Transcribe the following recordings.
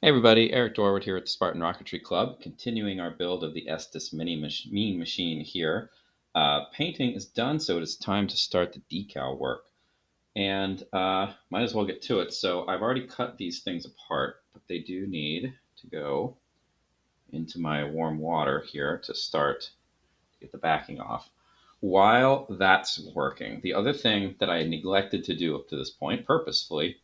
Hey everybody, Eric Dorward here at the Spartan Rocketry Club, continuing our build of the Estes Mini Mean Machine here. Painting is done, so it is time to start the decal work. And might as well get to it. So I've already cut these things apart, but they do need to go into my warm water here to start to get the backing off. While that's working, the other thing that I neglected to do up to this point, purposefully,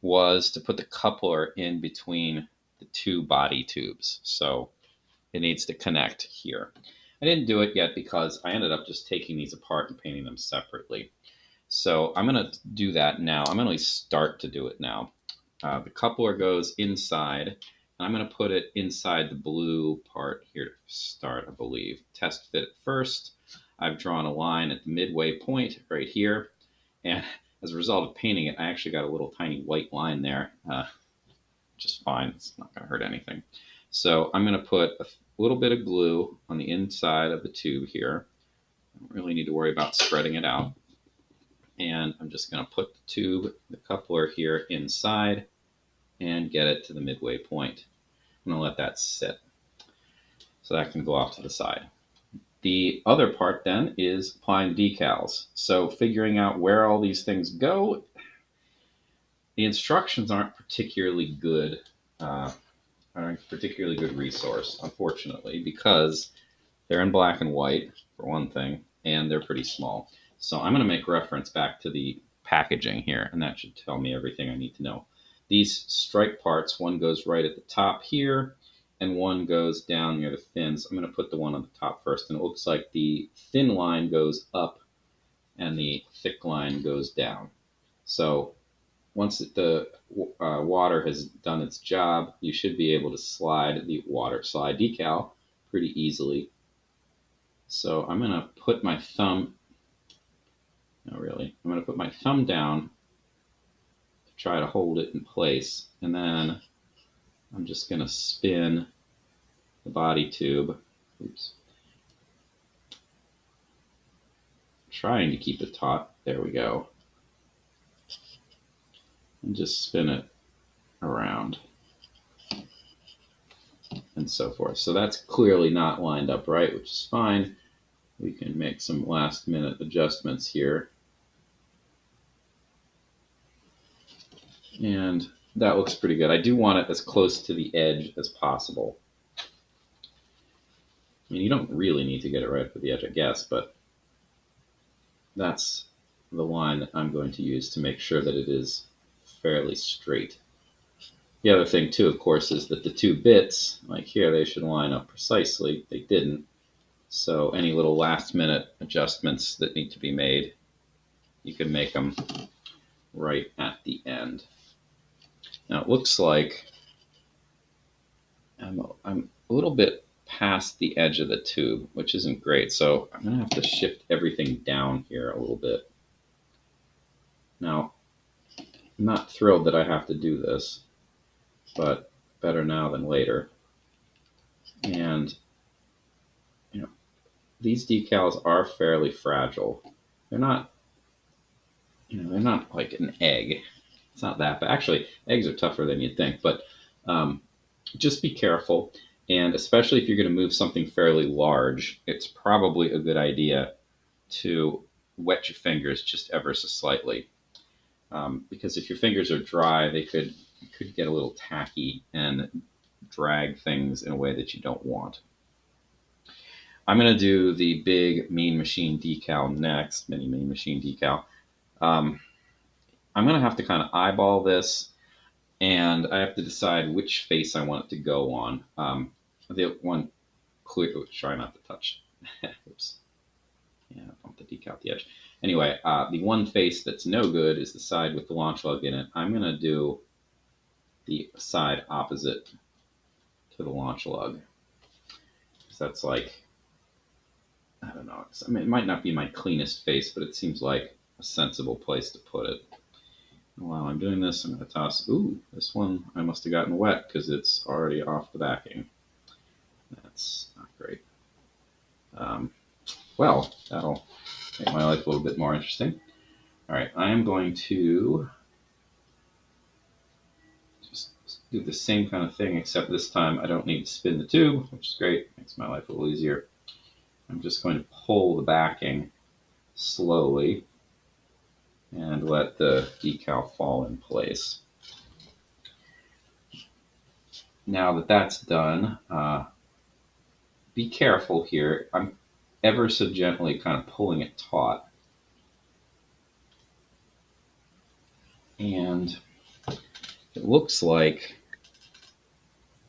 was to put the coupler in between the two body tubes. So it needs to connect here. I didn't do it yet because I ended up just taking these apart and painting them separately. So I'm going to do that now. I'm going to start to do it now. The coupler goes inside, and I'm going to put it inside the blue part here to start, I believe. Test fit it first. I've drawn a line at the midway point right here, and as a result of painting it, I actually got a little tiny white line there, just fine. It's not going to hurt anything. So I'm going to put a little bit of glue on the inside of the tube here. I don't really need to worry about spreading it out. And I'm just going to put the tube, the coupler here inside, and get it to the midway point. I'm going to let that sit. So that can go off to the side. The other part then is applying decals. So figuring out where all these things go. The instructions aren't particularly good, aren't a particularly good resource, unfortunately, because they're in black and white, for one thing, and they're pretty small. So I'm going to make reference back to the packaging here, and that should tell me everything I need to know. These stripe parts, one goes right at the top here, and one goes down near the fins. I'm going to put the one on the top first, and it looks like the thin line goes up and the thick line goes down. So once the water has done its job, you should be able to slide the water slide decal pretty easily. So I'm going to put my thumb, no really, I'm going to put my thumb down to try to hold it in place. And then I'm just going to spin the body tube. Oops. Trying to keep it taut. There we go. And just spin it around. And so forth. So that's clearly not lined up right, which is fine. We can make some last minute adjustments here. And that looks pretty good. I do want it as close to the edge as possible. I mean, you don't really need to get it right up at the edge, I guess, but that's the line that I'm going to use to make sure that it is fairly straight. The other thing, too, of course, is that the two bits, like here, they should line up precisely. They didn't. So any little last-minute adjustments that need to be made, you can make them right at the end. Now, it looks like I'm a little bit past the edge of the tube, which isn't great. So I'm going to have to shift everything down here a little bit. Now, I'm not thrilled that I have to do this, but better now than later. And, you know, these decals are fairly fragile. They're not, they're not like an egg. It's not that bad. Actually, eggs are tougher than you'd think, but just be careful. And especially if you're going to move something fairly large, it's probably a good idea to wet your fingers just ever so slightly. Because if your fingers are dry, they could get a little tacky and drag things in a way that you don't want. I'm going to do the big Mean Machine decal next, Mini Mean Machine decal. I'm going to have to kind of eyeball this, and I have to decide which face I want it to go on. The one clear, try not to touch. Oops. Yeah, bump the decal at the edge. Anyway, the one face that's no good is the side with the launch lug in it. I'm going to do the side opposite to the launch lug. So that's like, I don't know. I mean, it might not be my cleanest face, but it seems like a sensible place to put it. And while I'm doing this, I'm going to toss, ooh, this one I must have gotten wet because it's already off the backing. That's not great. Well, that'll make my life a little bit more interesting. All right, I am going to just do the same kind of thing, except this time I don't need to spin the tube, which is great, makes my life a little easier. I'm just going to pull the backing slowly and let the decal fall in place. Now that that's done, be careful here. I'm ever so gently kind of pulling it taut. And it looks like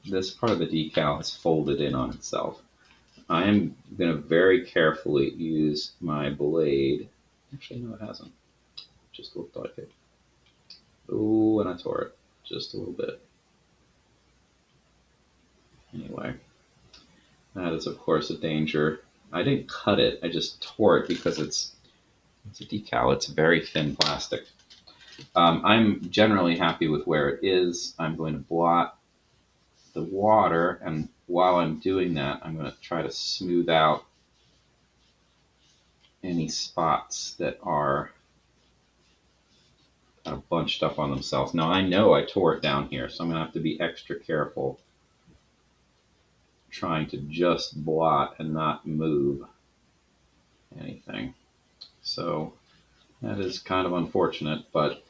this part of the decal has folded in on itself. I am going to very carefully use my blade. Actually, no, it hasn't. It just looked like it. Oh, and I tore it just a little bit. Anyway, that is, of course, a danger. I didn't cut it. I just tore it because it's a decal. It's very thin plastic. I'm generally happy with where it is. I'm going to blot the water, and while I'm doing that, I'm going to try to smooth out any spots that are kind of bunched up on themselves. Now I know I tore it down here, so I'm going to have to be extra careful trying to just blot and not move anything. So that is kind of unfortunate, but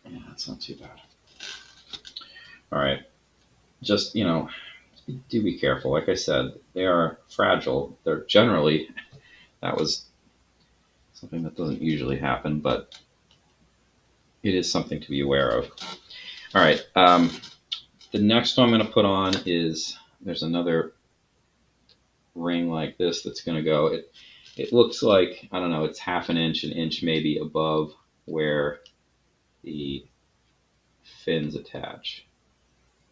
yeah, that's not too bad. All right, just, do be careful. Like I said, they are fragile. They're generally, that was something that doesn't usually happen, but it is something to be aware of. All right, the next one I'm going to put on is, there's another ring like this that's going to go. It looks like, I don't know, it's half an inch maybe above where the fins attach.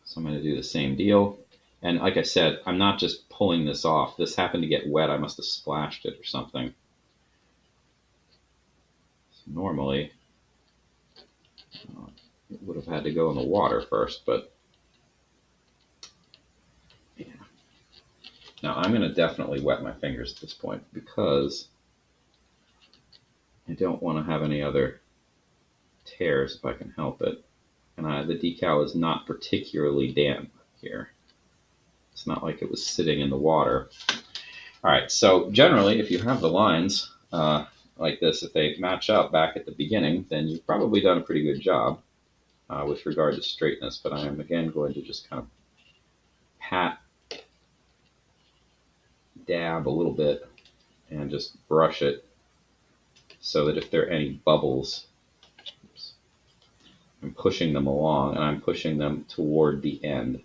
So I'm going to do the same deal. And like I said, I'm not just pulling this off. This happened to get wet. I must have splashed it or something. So normally, it would have had to go in the water first, but yeah. Now I'm going to definitely wet my fingers at this point because I don't want to have any other tears if I can help it. And the decal is not particularly damp here. It's not like it was sitting in the water. All right, so generally, if you have the lines like this, if they match up back at the beginning, then you've probably done a pretty good job with regard to straightness. But I am, again, going to just kind of pat, dab a little bit, and just brush it so that if there are any bubbles, I'm pushing them along, and I'm pushing them toward the end.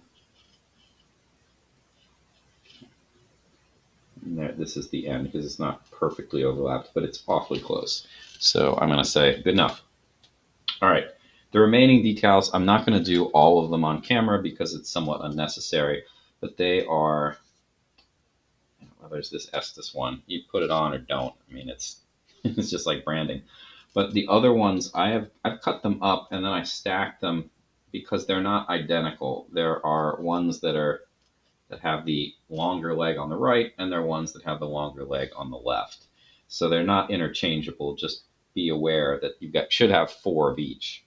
And there, this is the end because it's not perfectly overlapped, but it's awfully close. So I'm going to say good enough. All right. The remaining details, I'm not going to do all of them on camera because it's somewhat unnecessary, but they are, well, there's this Estes one. You put it on or don't. I mean, it's it's just like branding. But the other ones, I've cut them up and then I stacked them because they're not identical. There are ones that have the longer leg on the right, and there are ones that have the longer leg on the left. So they're not interchangeable. Just be aware that you should have 4 of each.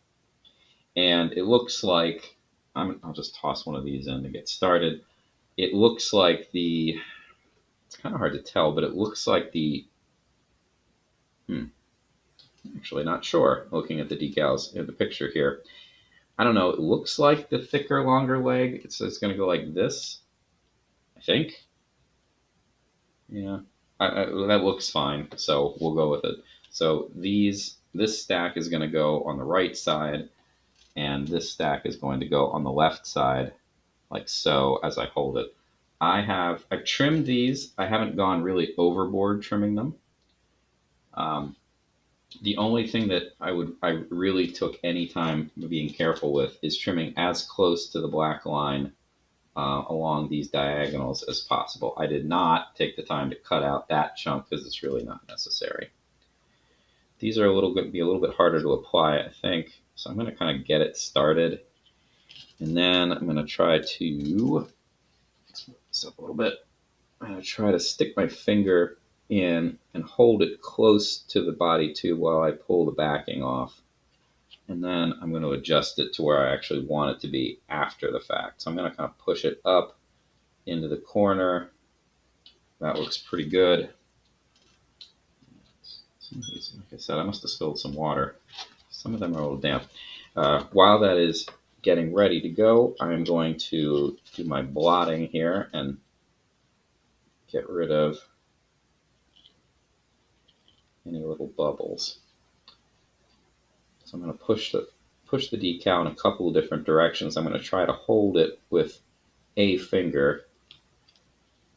And it looks like, I'll just toss one of these in to get started. It looks like it's kind of hard to tell, but it looks like actually not sure looking at the decals in the picture here. I don't know, it looks like the thicker, longer leg. It's going to go like this, I think. Yeah, that looks fine, so we'll go with it. So this stack is going to go on the right side, and this stack is going to go on the left side, like so, as I hold it. I've trimmed these. I haven't gone really overboard trimming them. The only thing that I really took any time being careful with is trimming as close to the black line along these diagonals as possible. I did not take the time to cut out that chunk because it's really not necessary. These are be a little bit harder to apply, I think. So I'm going to kind of get it started. And then I'm going to try to, let's move this up a little bit. I'm going to try to stick my finger in and hold it close to the body tube while I pull the backing off. And then I'm going to adjust it to where I actually want it to be after the fact. So I'm going to kind of push it up into the corner. That looks pretty good. Like I said, I must have spilled some water. Some of them are a little damp. While that is getting ready to go, I'm going to do my blotting here and get rid of any little bubbles. So I'm going to push the decal in a couple of different directions. I'm going to try to hold it with a finger,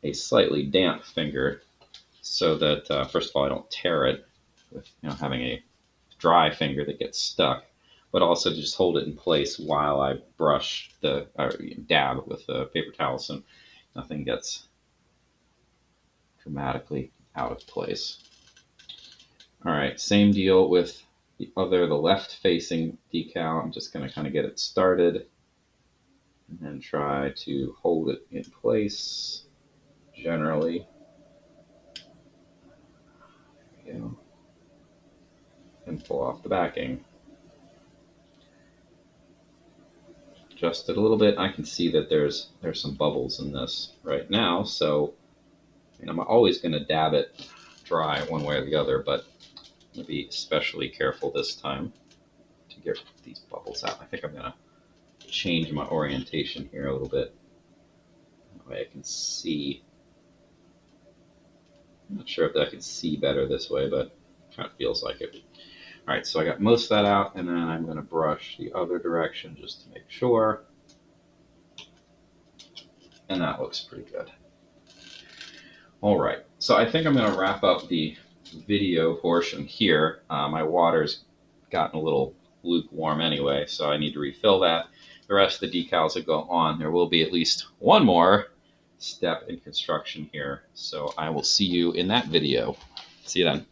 a slightly damp finger, so that first of all I don't tear it with having a dry finger that gets stuck, but also to just hold it in place while I brush or dab with the paper towel so nothing gets dramatically out of place. All right, same deal with the left facing decal. I'm just going to kind of get it started and then try to hold it in place generally. There we go. And pull off the backing. Adjust it a little bit. I can see that there's some bubbles in this right now, so I'm always going to dab it dry one way or the other, but I'm going to be especially careful this time to get these bubbles out. I think I'm going to change my orientation here a little bit. That way I can see. I'm not sure if I can see better this way, but it kind of feels like it. All right, so I got most of that out, and then I'm going to brush the other direction just to make sure. And that looks pretty good. All right, so I think I'm going to wrap up the video portion here. My water's gotten a little lukewarm anyway, so I need to refill that. The rest of the decals that go on, there will be at least one more step in construction here. So I will see you in that video. See you then.